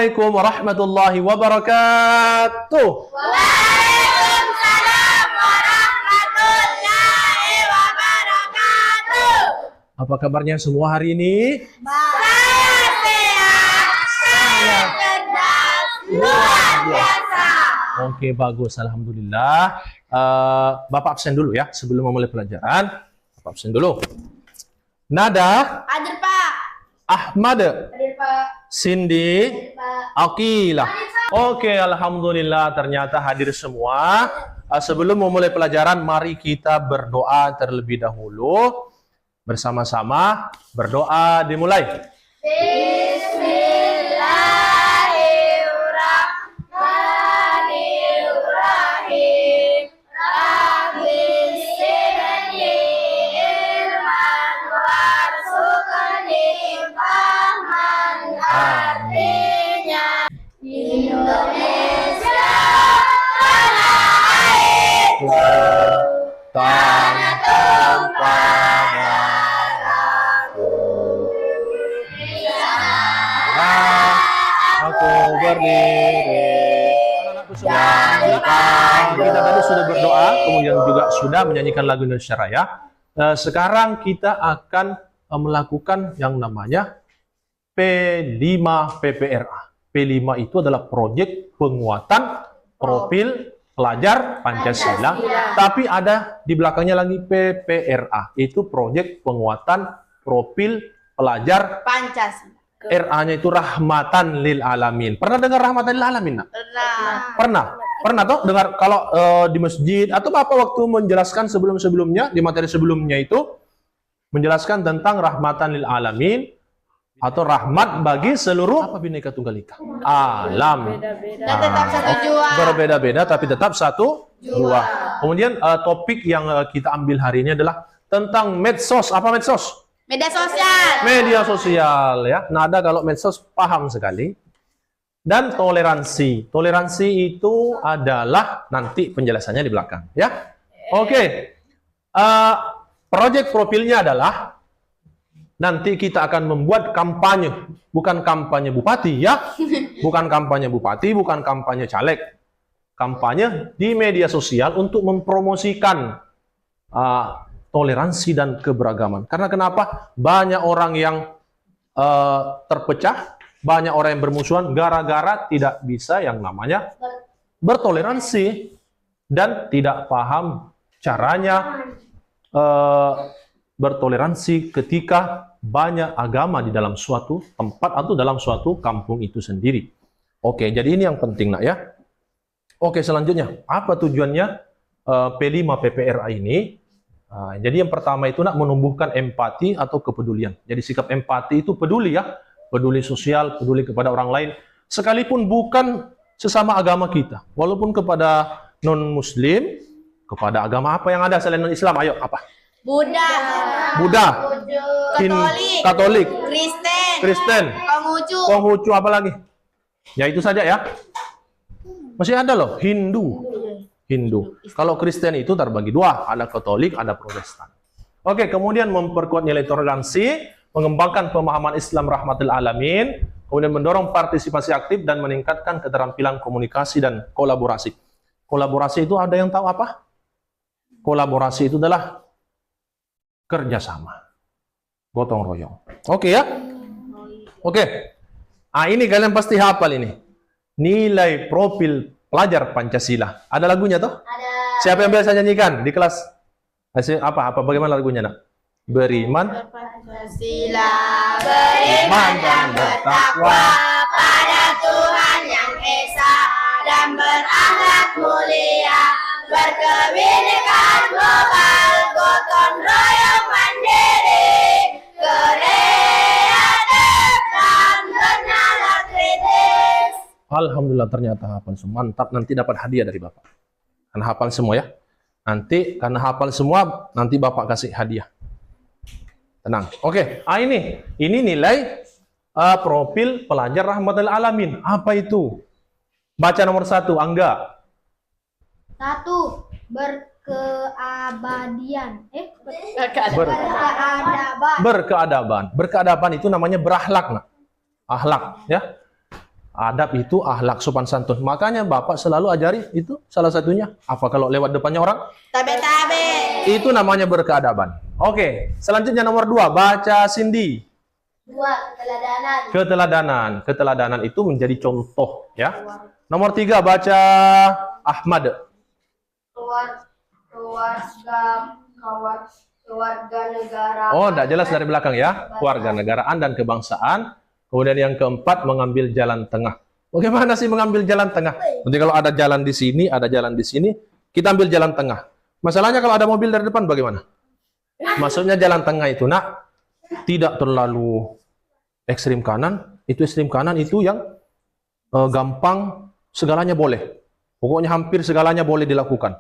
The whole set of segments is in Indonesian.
Assalamualaikum warahmatullahi wabarakatuh. Waalaikumsalam warahmatullahi wabarakatuh. Apa kabarnya semua hari ini? Saya sehat, saya cerdas, luar biasa. Oke, bagus. Alhamdulillah. Bapak absen dulu ya sebelum memulai pelajaran. Bapak absen dulu. Nada, Hadir Pak. Ahmad, Hadir Pak. Cindy, Hadir Pak. Akilah. Oke, alhamdulillah ternyata hadir semua. Sebelum memulai pelajaran, mari kita berdoa terlebih dahulu. Bersama-sama berdoa dimulai. Bismillahirrahmanirrahim. Rabbi sirni ilman warzuqni fahman. Artinya Indonesia tanah airku, tanah tumpah darahku. Di sana Aku berdiri. Anak-anakku semua, kita tadi sudah berdoa, kemudian juga sudah menyanyikan lagu Indonesia Raya. Sekarang kita akan melakukan yang namanya P5 PPRA. P5 itu adalah proyek penguatan profil pelajar Pancasila, tapi ada di belakangnya lagi PPRA, itu proyek penguatan profil pelajar Pancasila. RA-nya itu rahmatan lil alamin. Pernah dengar rahmatan lil alamin? Nak? Pernah. Pernah toh dengar kalau di masjid atau Bapak waktu menjelaskan sebelum-sebelumnya di materi sebelumnya itu menjelaskan tentang rahmatan lil alamin atau rahmat bagi seluruh apa Bhinneka Tunggal Ika alam. Dan tetap satu jua. Berbeda-beda tapi tetap satu jua. Kemudian topik yang kita ambil hari ini adalah tentang medsos. Apa medsos? Media sosial. Media sosial ya. Nada kalau medsos paham sekali. Dan toleransi. Toleransi itu adalah nanti penjelasannya di belakang ya. Oke. Proyek profilnya adalah nanti kita akan membuat kampanye, bukan kampanye bupati ya. Bukan kampanye bupati, bukan kampanye caleg. Kampanye di media sosial untuk mempromosikan toleransi dan keberagaman. Karena kenapa? Banyak orang yang terpecah, banyak orang yang bermusuhan gara-gara tidak bisa yang namanya bertoleransi dan tidak paham caranya bertoleransi ketika banyak agama di dalam suatu tempat atau dalam suatu kampung itu sendiri. Oke, jadi ini yang penting nak ya. Oke, selanjutnya apa tujuannya P5 PPRA ini? Jadi yang pertama itu nak menumbuhkan empati atau kepedulian. Jadi sikap empati itu peduli ya, peduli sosial, peduli kepada orang lain, sekalipun bukan sesama agama kita, walaupun kepada non Muslim, kepada agama apa yang ada selain non Islam, ayo apa? Buddha, Katolik, Kristen, Konghucu, apa lagi? Ya itu saja ya. Masih ada loh Hindu. Kalau Kristen itu terbagi dua, ada Katolik, ada Protestan. Oke, kemudian memperkuat nilai toleransi, mengembangkan pemahaman Islam rahmatil alamin, kemudian mendorong partisipasi aktif dan meningkatkan keterampilan komunikasi dan kolaborasi. Kolaborasi itu ada yang tahu apa? Kolaborasi itu adalah kerjasama, gotong royong. Oke ya? Oke. Ini kalian pasti hafal ini. Nilai profil pelajar Pancasila. Ada lagunya toh? Ada. Siapa yang biasa nyanyikan di kelas? Apa? Bagaimana lagunya nak? Beriman, Pancasila, beriman dan bertakwa pada Tuhan yang Esa dan berakhlak mulia, berkebinekaan global, gotong royong mandiri, kreatif dan bernalar kritis. alhamdulillah ternyata hafal semua. Mantap, nanti dapat hadiah dari Bapak. Karena hafal semua ya. Nanti karena hafal semua, nanti Bapak kasih hadiah. Tenang. Oke. Ini nilai profil pelajar rahmatil alamin. Apa itu? Baca nomor 1, Angga. 1. Berkeabadian. Berkeadaban. Berkeadaban itu namanya berakhlak, nak. Akhlak, ya. Adab itu akhlak sopan santun. Makanya Bapak selalu ajari itu salah satunya. Apa kalau lewat depannya orang? Tabe-tabe. Itu namanya berkeadaban. Oke, selanjutnya nomor 2, baca Cindy. 2. Keteladanan. Keteladanan. Keteladanan itu menjadi contoh ya. Nomor 3, baca Ahmad. Keluarga negara. Oh, tidak jelas dari belakang ya. Kewarganegaraan dan kebangsaan. Kemudian yang keempat, mengambil jalan tengah. Bagaimana sih mengambil jalan tengah? Nanti kalau ada jalan di sini, ada jalan di sini, kita ambil jalan tengah. Masalahnya kalau ada mobil dari depan bagaimana? Maksudnya jalan tengah itu, nak, tidak terlalu ekstrim kanan. Itu ekstrim kanan itu yang gampang, segalanya boleh. Pokoknya hampir segalanya boleh dilakukan.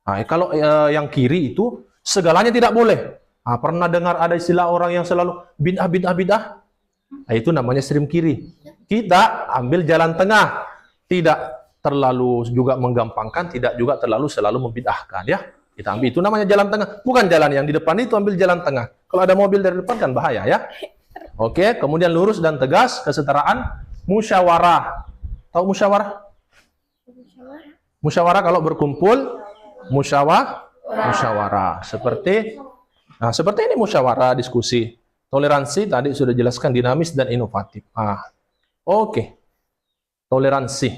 Nah, kalau yang kiri itu segalanya tidak boleh. Nah, pernah dengar ada istilah orang yang selalu bid'ah, bid'ah, bid'ah? Nah, itu namanya ekstrem kiri. Kita ambil jalan tengah. Tidak terlalu juga menggampangkan, tidak juga terlalu selalu membid'ahkan ya. Kita ambil itu namanya jalan tengah. Bukan jalan yang di depan itu, ambil jalan tengah. Kalau ada mobil dari depan kan bahaya ya. Oke, kemudian lurus dan tegas, kesetaraan, musyawarah. Tahu musyawarah? Musyawarah kalau berkumpul, musyawarah. Seperti ini musyawarah, diskusi. Toleransi tadi sudah jelaskan, dinamis dan inovatif. Oke. Toleransi.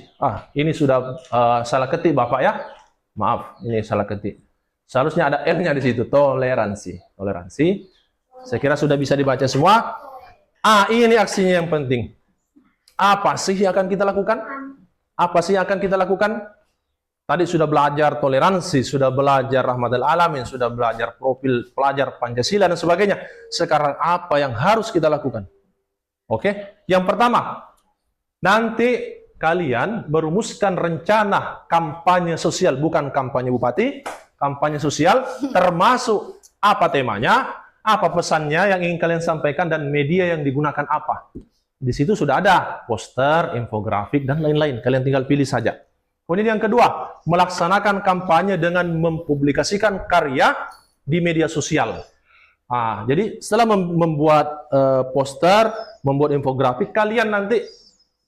Ini sudah salah ketik Bapak ya. Maaf, ini salah ketik. Seharusnya ada R-nya di situ, toleransi. Toleransi. Saya kira sudah bisa dibaca semua. Ini aksinya yang penting. Apa sih yang akan kita lakukan? Apa sih yang akan kita lakukan? Tadi sudah belajar toleransi, sudah belajar rahmatul alamin, sudah belajar profil pelajar Pancasila dan sebagainya. Sekarang apa yang harus kita lakukan? Oke, yang pertama, nanti kalian merumuskan rencana kampanye sosial, bukan kampanye bupati, kampanye sosial, termasuk apa temanya, apa pesannya yang ingin kalian sampaikan, dan media yang digunakan apa. Di situ sudah ada poster, infografik, dan lain-lain. Kalian tinggal pilih saja. Kemudian yang kedua, melaksanakan kampanye dengan mempublikasikan karya di media sosial. Jadi setelah membuat poster, membuat infografik, kalian nanti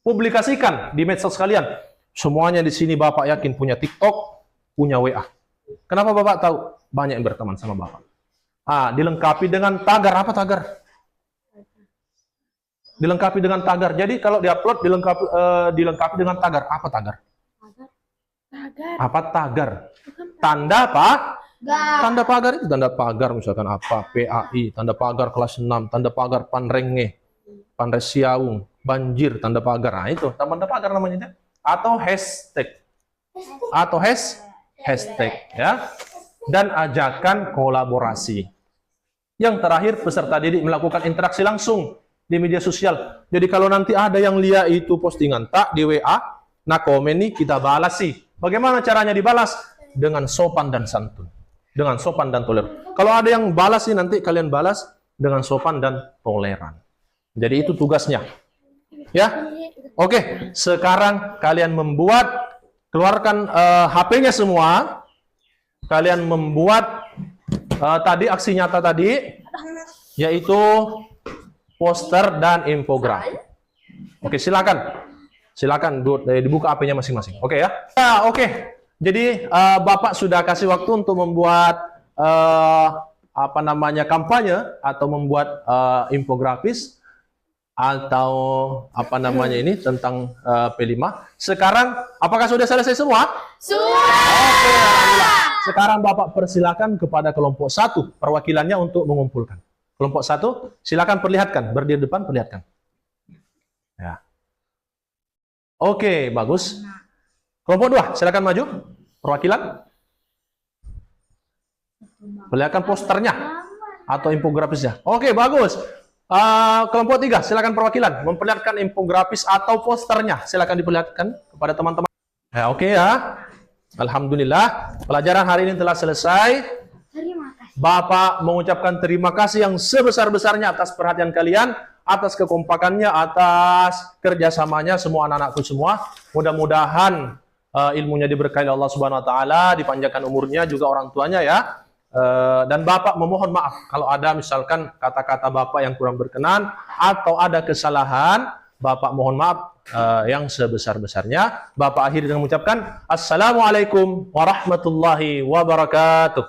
publikasikan di medsos kalian. Semuanya di sini Bapak yakin punya TikTok, punya WA. Kenapa Bapak tahu? Banyak yang berteman sama Bapak. Dilengkapi dengan tagar. Apa tagar? Dilengkapi dengan tagar. Jadi kalau diupload dilengkapi dengan tagar. Apa tagar? Apa tagar? Tanda apa? Tanda pagar itu tanda pagar, misalkan apa? PAI, tanda pagar kelas 6, tanda pagar Panrenge, Panresiaung, banjir, tanda pagar. Itu tanda pagar namanya. Atau hashtag. Hashtag ya. Dan ajakan kolaborasi. Yang terakhir, peserta didik melakukan interaksi langsung di media sosial. Jadi kalau nanti ada yang lihat itu postingan tak di WA, komen nih kita balas sih. Bagaimana caranya dibalas? Dengan sopan dan santun. Dengan sopan dan toleran. Kalau ada yang balas sih, nanti kalian balas dengan sopan dan toleran. Jadi itu tugasnya. Ya, oke. Sekarang kalian keluarkan HP-nya semua. Kalian membuat tadi aksi nyata tadi, yaitu poster dan infografik. Oke, silakan. Silakan dibuka HP-nya masing-masing. Oke ya. Oke. Jadi Bapak sudah kasih waktu untuk membuat kampanye atau membuat infografis atau tentang P5. Sekarang apakah sudah selesai semua? Sudah. Oke, alhamdulillah. Sekarang Bapak persilakan kepada kelompok 1 perwakilannya untuk mengumpulkan. Kelompok 1 silakan perlihatkan, berdiri depan perlihatkan. Ya. Oke, bagus. Kelompok 2, silakan maju. Perwakilan. Perlihatkan posternya atau infografisnya. Oke, bagus. Kelompok 3, silakan perwakilan memperlihatkan infografis atau posternya. Silakan diperlihatkan kepada teman-teman. Ya, oke ya. Alhamdulillah, pelajaran hari ini telah selesai. Terima kasih. Bapak mengucapkan terima kasih yang sebesar-besarnya atas perhatian kalian, atas kekompakannya, atas kerjasamanya semua anak-anakku semua. Mudah-mudahan ilmunya diberkahi Allah Subhanahu Wa Taala, dipanjangkan umurnya juga orang tuanya ya. Dan Bapak memohon maaf kalau ada misalkan kata-kata Bapak yang kurang berkenan atau ada kesalahan. Bapak mohon maaf yang sebesar-besarnya. Bapak akhiri dengan mengucapkan Assalamualaikum warahmatullahi wabarakatuh.